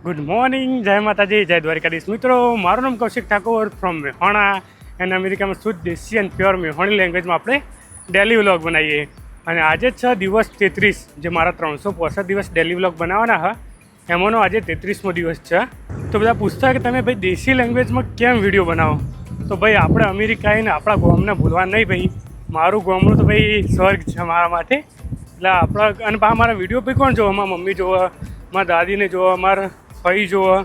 Good morning, જય માતાજી, જય દ્વારિકાધીશ. મિત્રો, મારું નામ કૌશિક ઠાકોર ફ્રોમ મેહોણા એન્ડ અમેરિકામાં શુદ્ધ દેશી એન્ડ પ્યોર મેહોણી લેંગ્વેજમાં આપણે ડેલી વ્લોગ બનાવીએ. અને આજે છે દિવસ 33, જે મારા 365 દિવસ ડેલી વ્લોગ બનાવવાના હા, એમાંનો આજે 33મો દિવસ છે. તો બધા પૂછતા કે તમે ભાઈ દેશી લેંગ્વેજમાં કેમ વિડીયો બનાવો? તો ભાઈ આપણે અમેરિકા આવીને આપણા ગામને ભૂલવા નહીં. ભાઈ મારું ગામડું તો ભાઈ સ્વર્ગ છે મારા માટે. એટલે આપણા અને મારા વિડીયો ભાઈ કોણ જોવા? મારા મમ્મી જોવા, મારા દાદીને જોવા, મારા ફઈ જોવા,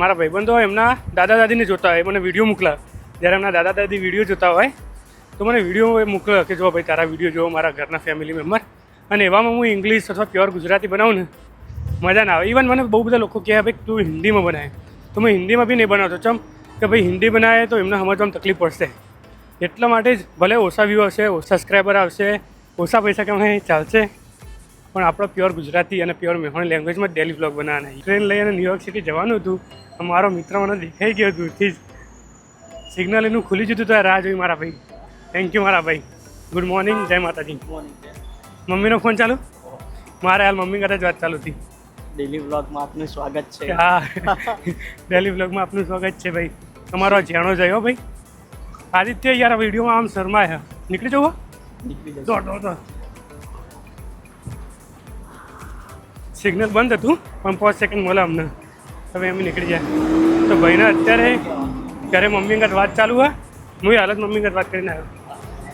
મારા ભાઈબંધો એમના દાદા દાદીને જોતા હોય, મને વિડીયો મોકલા. જ્યારે એમના દાદા દાદી વિડીયો જોતા હોય તો મને વિડીયો મોકલે કે જો ભાઈ તારા વિડીયો જોવો, મારા ઘરના ફેમિલી મેમ્બર. અને એવામાં હું ઇંગ્લિશ અથવા પ્યોર ગુજરાતી બનાવું ને, મજા ના આવે. ઇવન મને બહુ બધા લોકો કહે ભાઈ તું હિન્દીમાં બનાવે, તો હું હિન્દીમાં બી નહીં બનાવતો. ચમ કે ભાઈ હિન્દી બનાવે તો એમને સમજવામાં તકલીફ પડશે. એટલા માટે જ ભલે ઓછા વ્યૂ આવશે, ઓછા સબસ્ક્રાઈબર આવશે, ઓછા પૈસા કમાય ચાલશે, પણ આપણો પ્યોર ગુજરાતી અને પ્યોર મેહોણી લેંગ્વેજમાં ડેલી વ્લોગ બનાવવાના. ટ્રેન લઈને ન્યુયોર્ક સિટી જવાનું હતું. મારો મિત્ર મને દેખાઈ ગયો દૂરથી જ, સિગ્નલ એનું ખુલી જતું તો રાહ જોઈ મારા ભાઈ. થેન્ક યુ મારા ભાઈ. ગુડ મોર્નિંગ, જય માતાજી. મમ્મીનો ફોન ચાલુ? મારે હાલ મમ્મી સાથે જ વાત ચાલુ હતી. ડેલી વ્લોગમાં આપનું સ્વાગત છે. હા, ડેલી વ્લોગમાં આપનું સ્વાગત છે ભાઈ. તમારો જેણો જયો ભાઈ. આદિત્ય યાર આ વિડીયોમાં આમ શરમાય. નીકળી જવો, નીકળી જશે. દોડ. સિગ્નલ બંધ હતું પણ 5 સેકન્ડ મળે અમને. હવે અમે નીકળી જાય તો ભાઈને અત્યારે ઘરે મમ્મી સાથે વાત ચાલુ હોય. હું હાલત મમ્મી સાથે વાત કરીને આવ્યો.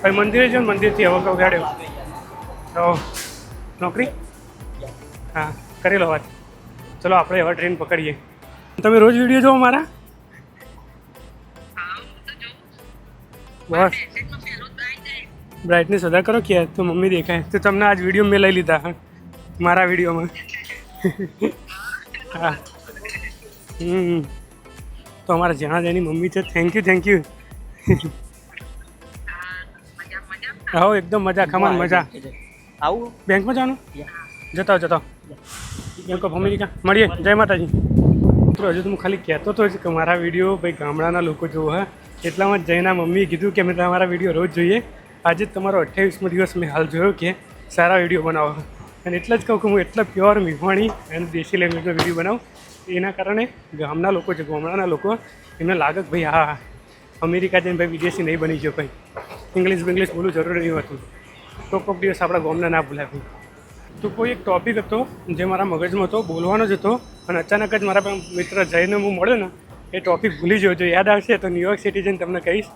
ભાઈ મંદિરે જો, મંદિરથી હવે ઉગાડ્યો તો નોકરી. હા, કરી લો વાત. ચલો આપણે હવે ટ્રેન પકડીએ. તમે રોજ વિડીયો જોવો મારા? બસ બ્રાઇટનેસ વધારે કરો કે તો મમ્મી દેખાય. તો તમને આજ વિડીયો મેં લઈ લીધા હા, મારા વિડીયોમાં. હા તો અમારા જ્યાં જેની મમ્મી છે, થેન્ક યુ. હા એકદમ મજા, ખમાન મજા. આવું બેંકમાં જવાનું? જતા બેંક ઓફ અમેરિકા મળીએ. જય માતાજી. તો હજુ તો હું ખાલી કહેતો હતો કે મારા વિડીયો ભાઈ ગામડાના લોકો જોવે. એટલામાં જ જયના મમ્મીએ કીધું કે મેં તમારા વિડીયો રોજ જોઈએ. આજે જ તમારો 28મો દિવસ મેં હાલ જોયો કે સારા વિડીયો બનાવો. અને એટલે જ કહું કે હું એટલા પ્યોર મેહોણી અને દેશી લેંગ્વેજમાં વિડીયો બનાવું. એના કારણે ગામના લોકો છે, ગામડાના લોકો, એમને લાગે કે ભાઈ હા અમેરિકા જઈને ભાઈ વિદેશી નહીં બની ગયો. ભાઈ ઇંગ્લિશ બોલવું જરૂરી નહીં હતું. તો કોઈક દિવસ આપણા ગામના ના ભૂલાય. ભાઈ તો કોઈ એક ટૉપિક હતો જે મારા મગજમાં હતો, બોલવાનો જ હતો. અને અચાનક જ મારા મિત્ર જઈને હું મળ્યો ને, એ ટૉપિક ભૂલી ગયો. જો યાદ આવશે તો ન્યુયોર્ક સિટી જઈને તમને કહીશ.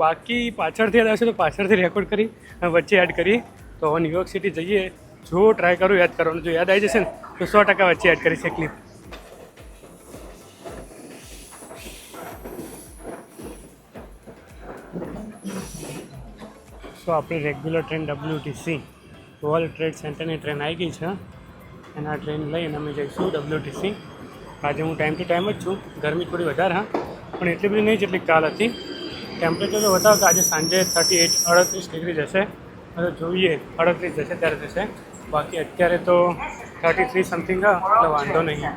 બાકી પાછળથી યાદ આવશે તો પાછળથી રેકોર્ડ કરી અને વચ્ચે એડ કરી. તો હવે ન્યુયોર્ક સિટી જઈએ, જો ટ્રાય કરું યાદ કરવાનું. જો યાદ આવી જશે ને તો 100% વચ્ચે એડ કરીશ એક ક્લિપ. સો આપણી regular train WTC world trade સેન્ટરની ટ્રેન આવી ગઈ છે. અને આ ટ્રેન લઈને અમે જઈશું WTC. આજે હું ટાઈમ ટુ ટાઈમ જ છું. ગરમી થોડી વધારે હા, પણ એટલી બધી નહીં જેટલી કાલ હતી. ટેમ્પરેચર તો બતાવો કે આજે સાંજે 38 ડિગ્રી જશે. હવે જોઈએ 38 જશે ત્યારે જશે. બાકી અત્યારે તો 33 સમથિંગ એટલે વાંધો નહીં.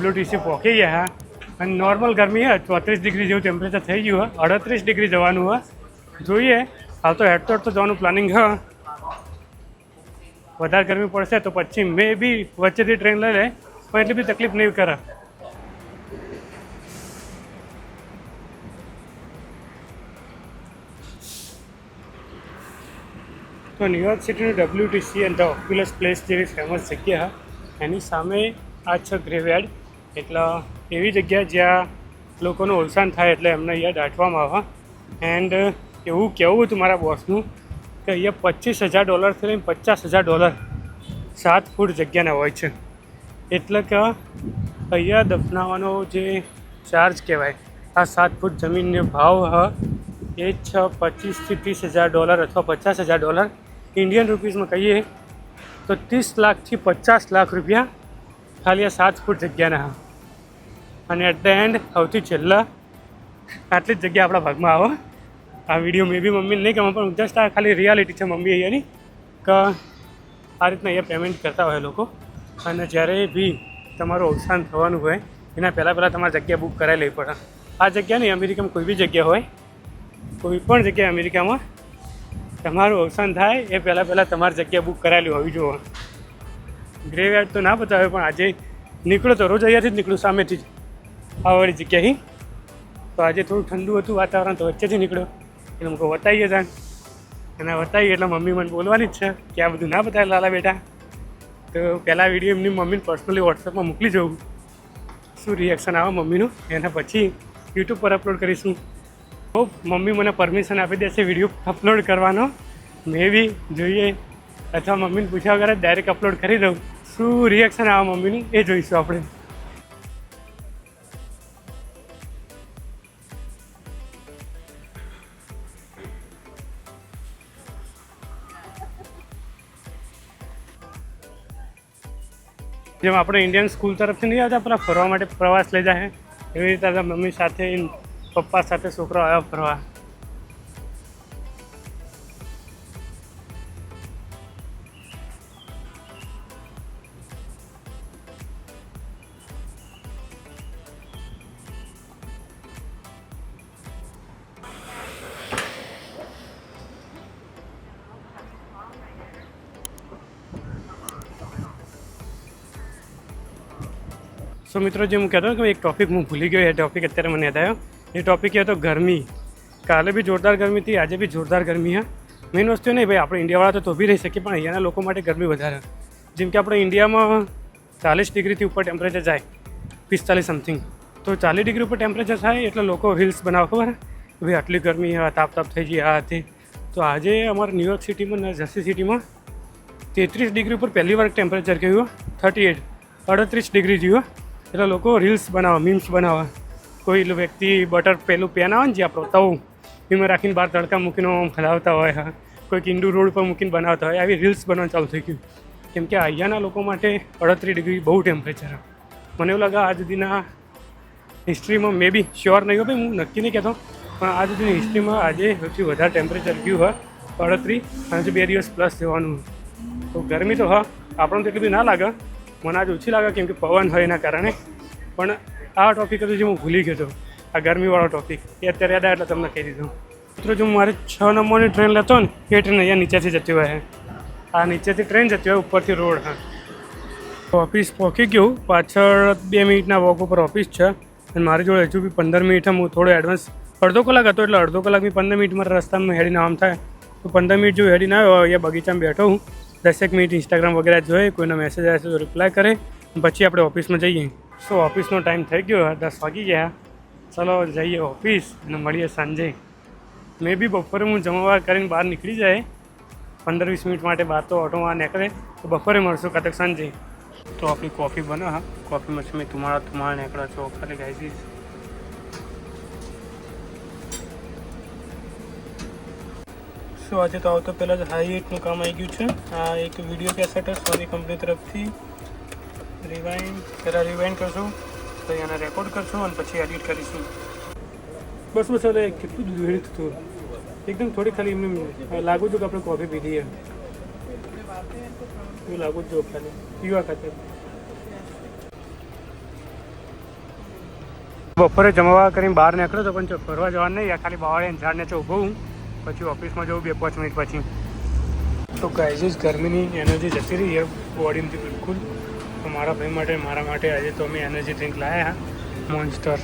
WTC પહોંચી ગયા હા. અને નોર્મલ ગરમી હે, 34 ડિગ્રી જેવું ટેમ્પરેચર થઈ ગયું હોય. 38 ડિગ્રી જવાનું હોય. જોઈએ હાલ તો હેડ તો જવાનું પ્લાનિંગ હ. વધારે ગરમી પડશે તો પછી મે બી વચ્ચેથી ટ્રેન લઈ લે, પણ એટલી બી તકલીફ નહીં કરે. તો ન્યુયોર્ક સિટીનું WTC અને ધ ઓક્યુલસ પ્લેસ જેવી ફેમસ જગ્યા, એની સામે આ છે ગ્રેવયાર્ડ. એટલે એવી જગ્યા જ્યાં લોકોનું અવસાન થાય એટલે એમને અહીંયા દાટવામાં આવે. એન્ડ એવું કહેવું હતું મારા બોસનું કે અહીંયા $25,000 લઈને $50,000 $7 ફૂટ જગ્યાના હોય છે. એટલે કે અહીંયા દફનાવવાનો જે ચાર્જ કહેવાય, આ 7 ફૂટ જમીનનો ભાવ એ જ છે $25,000 થી $30,000 અથવા $50,000. ઇન્ડિયન રૂપીઝમાં કહીએ તો 30 લાખથી 50 લાખ રૂપિયા ખાલી આ 7 ફૂટ જગ્યાના. અને એટ ધ એન્ડ સૌથી છેલ્લા આટલી જ જગ્યા આપણા ભાગમાં આવો. આ વિડીયો મેં બી મમ્મીને નહીં ગમે, પણ જસ્ટ આ ખાલી રિયાલિટી છે મમ્મી અહીંયાની, કે આ રીતના અહીંયા પેમેન્ટ કરતા હોય લોકો. અને જ્યારે બી તમારું અવસાન થવાનું હોય એના પહેલાં તમારે જગ્યા બુક કરાવી લેવી પડે. આ જગ્યા નહીં, અમેરિકામાં કોઈ બી જગ્યા હોય, કોઈ પણ જગ્યાએ અમેરિકામાં તમારું અવસાન થાય એ પહેલાં તમારી જગ્યા બુક કરાવેલી હોવી જોઈએ. ગ્રેવયાર્ડ તો ના બતાવે, પણ આજે નીકળો તો રોજ અહીંયાથી જ નીકળું, સામેથી જ આવાળી જગ્યાએ. તો આજે થોડું ઠંડુ હતું વાતાવરણ, તો વચ્ચેથી નીકળ્યો એટલે મૂકો બતાવીએ જાણ. અને બતાવીએ એટલે મમ્મી મને બોલવાની જ છે કે આ બધું ના બતાવે લાલા બેટા. તો પહેલાં વિડીયો એમની મમ્મીને પર્સનલી વોટ્સએપમાં મોકલી જવું, શું રિએક્શન આવે મમ્મીનું, એના પછી યુટ્યુબ પર અપલોડ કરીશું. તો મમ્મી મને પરમિશન આપી દેશે વિડીયો અપલોડ કરવાનો, મે બી જોઈએ, અથવા મમ્મીને પૂછ્યા વગર ડાયરેક્ટ અપલોડ કરી દઉં. શું રિએક્શન આવે મમ્મીનું એ જોઈશું આપણે. જેમ આપણે ઇન્ડિયન સ્કૂલ તરફથી નહીં આવતા પેલા ફરવા માટે પ્રવાસ લઈ જાય, એવી રીતે મમ્મી સાથે પપ્પા સાથે છોકરો આવ્યો ફરવા. સો મિત્રો, જે હું કહેતો કે એક ટૉપિક હું ભૂલી ગયો, એ ટૉપિક અત્યારે મને યાદ આવ્યો. એ ટૉપિક હતો ગરમી. કાલે બી જોરદાર ગરમી હતી, આજે બી જોરદાર ગરમી. હા, મેઇન વસ્તુ નહીં ભાઈ, આપણે ઇન્ડિયાવાળા તો બી રહી શકીએ, પણ અહીંયાના લોકો માટે ગરમી વધારે. જેમ કે આપણે ઇન્ડિયામાં 40 ડિગ્રીથી ઉપર ટેમ્પરેચર જાય, 45 સમથિંગ, તો 40 ડિગ્રી ઉપર ટેમ્પરેચર થાય એટલે લોકો રીલ્સ બનાવે, ખબર કે ભાઈ આટલી ગરમી, તાપ થઈ ગઈ આ હતી. તો આજે અમારા ન્યુયોર્ક સિટીમાં, જર્સી સિટીમાં 33 ડિગ્રી ઉપર પહેલી વાર ટેમ્પરેચર ગયું, 38 ડિગ્રી થયું. એટલે લોકો રીલ્સ બનાવે, મીમ્સ બનાવે. કોઈ વ્યક્તિ બટર પેલું પેન આવે ને જે આપણો તવો, એમાં રાખીને બહાર તડકા મૂકીને ખલાવતા હોય. હા, કોઈક ઇન્ડોર રોડ પર મૂકીને બનાવતા હોય. આવી રીલ્સ બનાવવાનું ચાલુ થઈ ગયું. કેમ કે અહીંયાના લોકો માટે 38 ડિગ્રી બહુ ટેમ્પરેચર. મને એવું લાગે આ સુધીના હિસ્ટ્રીમાં, મે બી શ્યોર નહીં હોય ભાઈ, હું નક્કી નહીં કહેતો, પણ આ સુધીની હિસ્ટ્રીમાં આજે સૌથી વધારે ટેમ્પરેચર ગયું હોય 38, અને 2 દિવસ પ્લસ જવાનું. તો ગરમી તો હા આપણને તો એટલી બધી ના લાગે, મને આજે ઓછી લાગે કેમ કે પવન હોય એના કારણે. પણ આ ટૉપિક હતું જે હું ભૂલી ગયો હતો, આ ગરમીવાળો ટૉપિક, એ અત્યારે યાદ આવે એટલે તમને કહી દીધું. મિત્રો, જો મારે 6 નંબરની ટ્રેન લેતો ને, એ ટ્રેન અહીંયા નીચેથી જતી હોય. આ નીચેથી ટ્રેન જતી હોય, ઉપરથી રોડ. હા, ઓફિસ પહોંચી ગયું, પાછળ 2 મિનિટના વોક ઉપર ઓફિસ છે. અને મારી જોડે હજુ બી 15 મિનિટ, હું થોડો એડવાન્સ, અડધો કલાક હતો એટલે અડધો કલાકની 15 મિનિટ મારા રસ્તામાં હેડીને આમ થાય. તો 15 મિનિટ જો હેડીને આવ્યો, અહીંયા બગીચામાં બેઠો હું, 10 મિનિટ ઇન્સ્ટાગ્રામ વગેરે જોઈએ, કોઈનો મેસેજ આવે તો રિપ્લાય કરે, પછી આપણે ઓફિસમાં જઈએ. સો ઓફિસનો ટાઈમ થઈ ગયો, 10 વાગી ગયા. ચાલો જઈએ ઓફિસ અને મળીએ સાંજે. મે બી બપોરે હું જમવા કરીને બહાર નીકળી જાય 15-20 મિનિટ માટે, બહાર તો ઓટોમાં નીકળે, તો બપોરે મળશું કાં તક સાંજે. તો આપણી કોફી બને. હા, કોફીમાં મેં તમારા નીકળ્યા છો ખાલી ગાઈ. સો આજે તો આવતો પહેલાં જ હાઈએટનું કામ આવી ગયું છે. આ એક વિડીયો કેસેટ સોની કંપની તરફથી રિવાઇન્ડ કરશું, પછી એને રેકોર્ડ કરશું અને પછી એડિટ કરીશું. બસ હવે કેટલું દૂધ વેડ્યું હતું, એકદમ થોડી ખાલી એમને લાગુ છું કે આપણે કોફી પીધી એવું લાગુ જ જો ખાલી પીવા ખાતે. બપોરે જમવા કરીને બહાર નીકળ્યો તો, પણ જો ફરવા જવાનું નહીં, ખાલી બાવળે ઝાડ નીચે ઊભો હું, પછી ઓફિસમાં જવું 2-5 મિનિટ પછી. તો ગાઈઝ, ગરમીની એનર્જી જતી રહી છે બોડીમાંથી બિલકુલ. તો મારા ભાઈ માટે, મારા માટે આજે તો અમે એનર્જી ડ્રિંક લાવ્યા મોન્સ્ટર.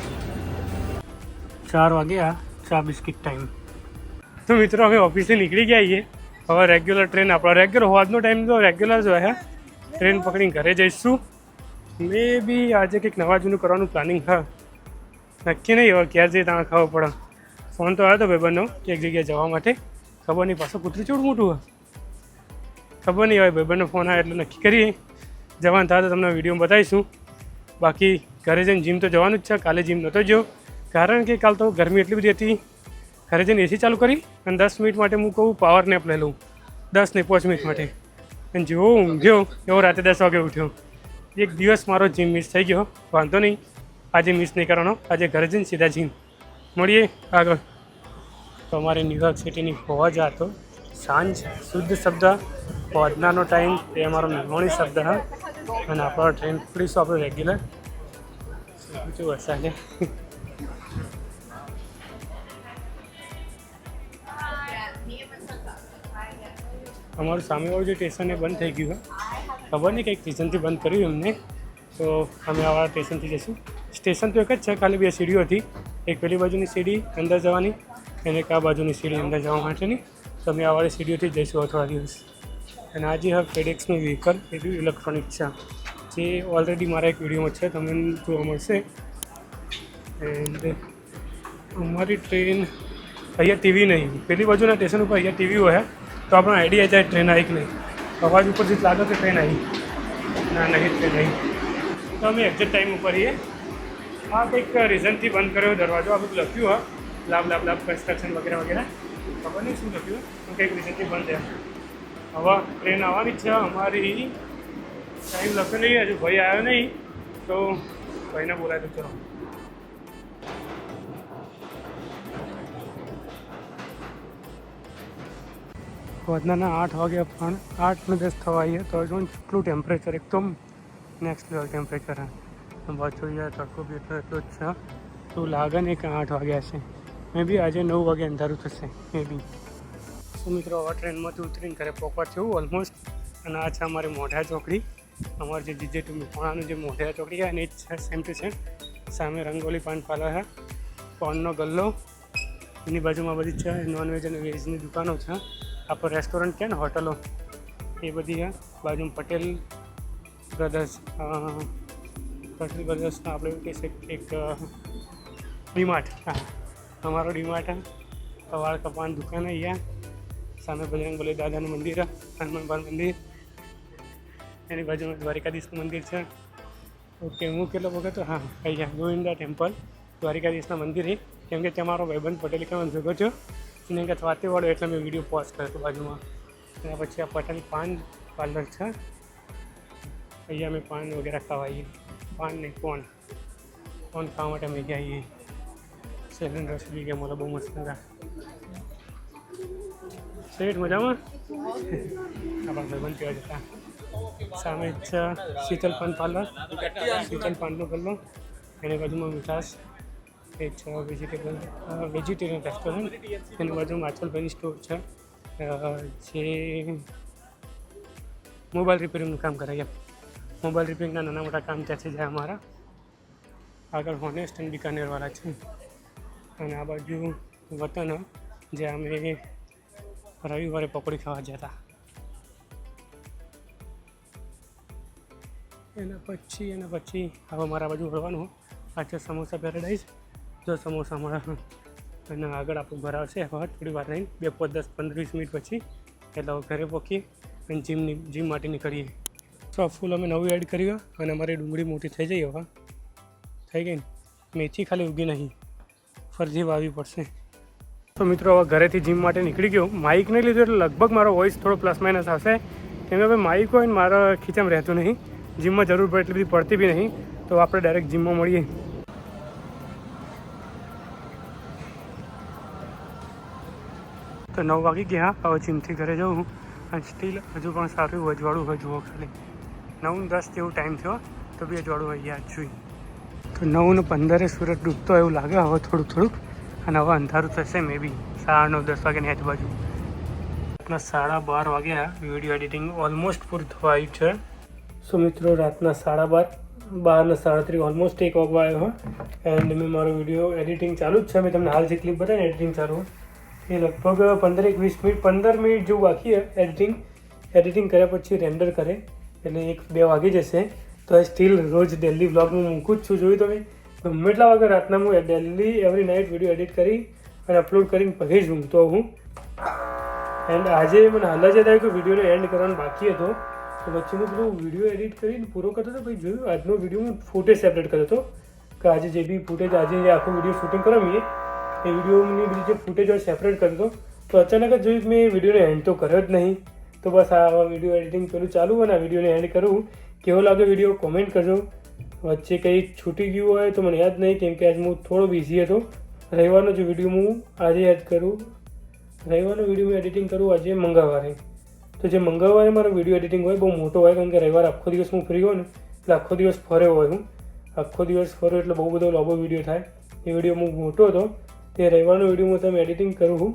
4 વાગ્યા, ચા બિસ્કિટ ટાઈમ. તો મિત્રો, અમે ઓફિસથી નીકળી ગયા છીએ. હવે રેગ્યુલર ટ્રેન, આપણો રેગ્યુલર હોવાનો ટાઈમ તો રેગ્યુલર જ હોય. ટ્રેન પકડીને ઘરે જઈશું. મે બી આજે કંઈક નવા જૂનું કરવાનું પ્લાનિંગ હા, નક્કી નહીં. હવે ક્યારે જઈએ ત્યાં ખબર પડે. ફોન તો આવ્યો હતો ભાઈબંધનો કે એક જગ્યાએ જવા માટે, ખબર નહીં, પાછું કૂતરું ચેવડું મોટું હોય ખબર નહીં. હવે ભાઈબંધનો ફોન આવે એટલે નક્કી કરીએ. જવાનું થાય તો તમને વિડીયોમાં બતાવીશું. બાકી ઘરે જઈને જીમ તો જવાનું જ છે. કાલે જીમ નહોતો ગયો કારણ કે કાલ તો ગરમી એટલી બધી હતી. ઘરે જઈને એસી ચાલુ કરી અને 10 મિનિટ માટે હું કહું પાવર નેપ લઈ લઉં, 10 ને 5 મિનિટ માટે. અને જેવો ઊંઘ્યો એવો રાતે 10 વાગે ઉઠ્યો. એક દિવસ મારો જીમ મિસ થઈ ગયો, વાંધો નહીં, આજે મિસ નહીં કરવાનો. આજે ઘરે જઈને સીધા જીમ. મળીએ આગળ. તો અમારે ન્યુયોર્ક સિટીની પહોંચ હતો સાંજ, શુદ્ધ શબ્દ પહોંચનાનો ટાઈમ એ અમારો નિર્મોણી શબ્દ હા. અને આપણો ટ્રેન પકડીશું આપણે રેગ્યુલર વરસાદ છે. અમારું સામેવાળું જે સ્ટેશન એ બંધ થઈ ગયું છે. ખબર નહીં કંઈક રીઝનથી બંધ કર્યું એમને, તો અમે આવા સ્ટેશનથી જઈશું. સ્ટેશન તો એક જ છે, ખાલી 2 સીડીઓ હતી. એક પેલી બાજુની સીડી અંદર જવાની અને એક આ બાજુની સીડી અંદર જવા માટેની. તો અમે આવાળી સીડીઓથી જઈશું થોડા દિવસ. અને આજે હવે ફેડેક્સનું વ્હીકલ એ બી ઇલેક્ટ્રોનિક છે, જે ઓલરેડી મારા એક વિડીયોમાં છે, તમને જોવા મળશે. એન્ડ અમારી ટ્રેન અહીંયા ટીવી નહીં, પેલી બાજુના સ્ટેશન ઉપર અહીંયા ટીવી હોય તો આપણો આઈડિયા જાય ટ્રેન આવી કે નહીં. અવાજ ઉપરથી જ લાગે કે ટ્રેન આવી, ના નહીં ટ્રેન આવી. તો અમે એક્ઝેક્ટ ટાઈમ ઉપર રહીએ. આ કંઈક રીઝનથી બંધ કર્યો દરવાજો, આ બધું લખ્યું હોય લાભ કન્સ્ટ્રક્શન વગેરે વગેરે, ખબર નહીં શું લખ્યું તો કંઈક રીઝનથી બંધ થયા. હવે ટ્રેન આવવાની છે અમારી, ટાઈમ લખ્યો નહીં, હજુ ભાઈ આવ્યો નહીં, તો ભાઈને બોલાવી દો. ચલો વધનાના 8 વાગ્યા પણ 8:10 થવા આવીએ તો જો કેટલું ટેમ્પરેચર, એકદમ નેક્સ્ટ લેવલ ટેમ્પરેચર. પાછું યાર તડકો બી એટલો જ છે, તો લાગે નહીં કે 8 વાગ્યા છે. મે બી આજે 9 વાગે અંધારું થશે મે બી. તો મિત્રો હવે ટ્રેનમાંથી ઉતરીને ઘરે પહોંચવા થયું ઓલમોસ્ટ. અને આ છે અમારી મોઢા ચોકડી, અમારું જે જીજે2 મેહોણાનું જે મોઢા ચોકડી છે અને એ જ છે સેમ ટુ સેમ. સામે રંગોલી પાન પાર્લર છે, પાનનો ગલ્લો, એની બાજુમાં બધી છે નોનવેજ અને વેજની દુકાનો છે. આપણે રેસ્ટોરન્ટ છે ને હોટલો એ બધી છે. બાજુમાં પટેલ બ્રદર્સના આપણે એવું કહીએ એક ડીમાર્ટ, હા અમારો ડીમાર્ટ. વાળ કપાવાની દુકાન અહીંયા સામે બજરંગબલી દાદાનું મંદિર, હનુમાન મંદિર, એની બાજુમાં દ્વારિકાધીશનું મંદિર છે. ઓકે, હું કેટલો વખત તો હા અહીંયા ગોવિંદા ટેમ્પલ દ્વારિકાધીશના મંદિરે, કેમ કે તમારો ભાઈબંધ પટેલ કહેવાનો ભેગો થયો એને કંઈક વાતે વાળો એટલે મેં વિડીયો પોઝ કર્યો હતો બાજુમાં. એના પછી આ પટેલ પાન પાર્લર છે, અહીંયા અમે પાન વગેરે ખાવા આવીએ. પાન નહીં કોન ખાવા માટે અમે ગયા આવીએ. સેલન રસ બી ગયા, મને બહુ મસ્ત હતા. સેઠ મજામાં? આપણા ભાઈબંધ કહેવા જતા. સામે છે શીતલ પાન પાર્લર, શીતલ પાનનો ગલ્લો, એની બાજુમાં મીઠાશ એ છે વેજીટેરિયન રેસ્ટોરન્ટ, એની બાજુમાં આચલભાઈની સ્ટોર છે જે મોબાઈલ રિપેરિંગનું કામ કરે. મોબાઈલ રિપેરિંગના નાના મોટા કામ ત્યાંથી જાય અમારા. આગળ હોનેસ્ટ અને બિકાનેરવાળા છે. અને આ બાજુ વતન, જે અમે રવિવારે પકોડી ખાવા ગયા હતા. એના પછી હવે મારા બાજુ વળવાનું. આ છે સમોસા પેરાડાઈઝ. જો સમોસા અમારા અને આગળ આપણું ઘર આવશે હવે થોડી વાર રહીને, 10-15-20 મિનિટ પછી. એટલે હવે ઘરે પહોંચીએ અને જીમ માટે નીકળીએ. તો ફૂલ અમે નવું એડ કર્યું અને અમારી ડુંગળી મોટી થઈ જઈ. હવે થઈ ગઈ ને, મેથી ખાલી ઉગી નહીં, ફરજી વાવવી પડશે. તો મિત્રો હવે ઘરેથી જીમ માટે નીકળી ગયો. માઇક નહીં લીધું એટલે લગભગ મારો વોઇસ થોડો પ્લસ માઇનસ આવશે, કેમ કે હવે માઇક હોય ને મારા ખીચામાં રહેતું નહીં. જીમમાં જરૂર પડે એટલી બધી પડતી બી નહીં, તો આપણે ડાયરેક્ટ જીમમાં મળીએ. તો 9 વાગી ગયા, હવે જીમથી ઘરે જવું. અને સ્ટીલ હજુ પણ સારું અજવાળું હોય, જુઓ ખાલી 9:10 જેવું ટાઈમ થયો તો બી અજવાળું હોય યાદ જોઈ. તો 9:15 સૂરજ ડૂબતો એવું લાગે હવે થોડુંક. અને હવે અંધારું થશે મે બી 9:30 વાગ્યાની આજુબાજુ. રાતના 12:30 વાગ્યા. વિડીયો એડિટિંગ ઓલમોસ્ટ પૂરું થવા આવ્યું છે. સો મિત્રો રાતના 12:30 ઓલમોસ્ટ 1 વાગવા આવ્યો હોય એન્ડ મેં મારો વિડીયો એડિટિંગ ચાલુ જ છે. મેં તમને હાલ જે ક્લિપ બતાવી એડિટિંગ ચાલુ એ લગભગ 15 મિનિટ જેવું બાકી એડિટિંગ કર્યા પછી રેન્ડર કરે એટલે 1-2 વાગી જશે. તો એ સ્ટીલ રોજ ડેલી વ્લોગમાં મૂકું જ છું. જોયું તમે ગમે એટલા વાગે રાતના હું daily every night video edit કરી અને અપલોડ કરીને પછી જ ઊંઘતો હું. એન્ડ આજે મને હાલ જ થાય કે વિડીયોને એન્ડ કરવાનો બાકી હતો, તો વચ્ચે હું પેલું વિડીયો એડિટ કરીને પૂરો કરતો હતો. પછી જોયું આજનો વિડીયો હું ફૂટેજ સેપરેટ કર્યો હતો કે આજે જે બી ફૂટેજ આજે જે આખો વિડીયો શૂટિંગ કરાવીએ એ વિડીયોની બધી જે ફૂટેજ હોય સેપરેટ કરતો. તો અચાનક જ જોયું મેં વિડીયોને એન્ડ તો કર્યો જ નહીં. તો બસ આ વિડીયો એડિટિંગ પેલું ચાલુ હોય ને આ વિડીયોને એન્ડ કરું. કેવો લાગે વિડીયો કોમેન્ટ કરજો. વચ્ચે કંઈ છૂટી ગયું હોય તો મને યાદ નહીં, કેમ કે આજે હું થોડો બિઝી હતો. રવિવારનો જે વિડીયો હું આજે યાદ કરું, રવિવારનો વિડીયો હું એડિટિંગ કરું આજે મંગળવારે. તો જે મંગળવારે મારો વિડીયો એડિટિંગ હોય બહુ મોટો હોય, કારણ કે રવિવારે આખો દિવસ હું ફ્રી હોય ને એટલે આખો દિવસ ફર્યો હોય હું. આખો દિવસ ફર્યો એટલે બહુ બધો લાંબો વિડીયો થાય. એ વિડીયો હું મોટો હતો તે રવિવારનો વિડીયો હું તમે એડિટિંગ કરું છું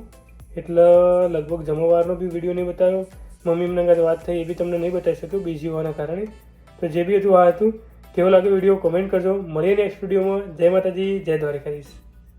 એટલે લગભગ જમવારનો બી વિડીયો નહીં બતાવ્યો. મમ્મી એમના સાથે વાત થઈ એ બી તમને નહીં બતાવી શક્યો બિઝી હોવાના કારણે. તો જે બી હતું આ હતું. કેવો લાગે વિડીયો કોમેન્ટ કરજો. મળીએ નેક્સ્ટ વિડીયોમાં. જય માતાજી, જય દ્વારકાધીશ.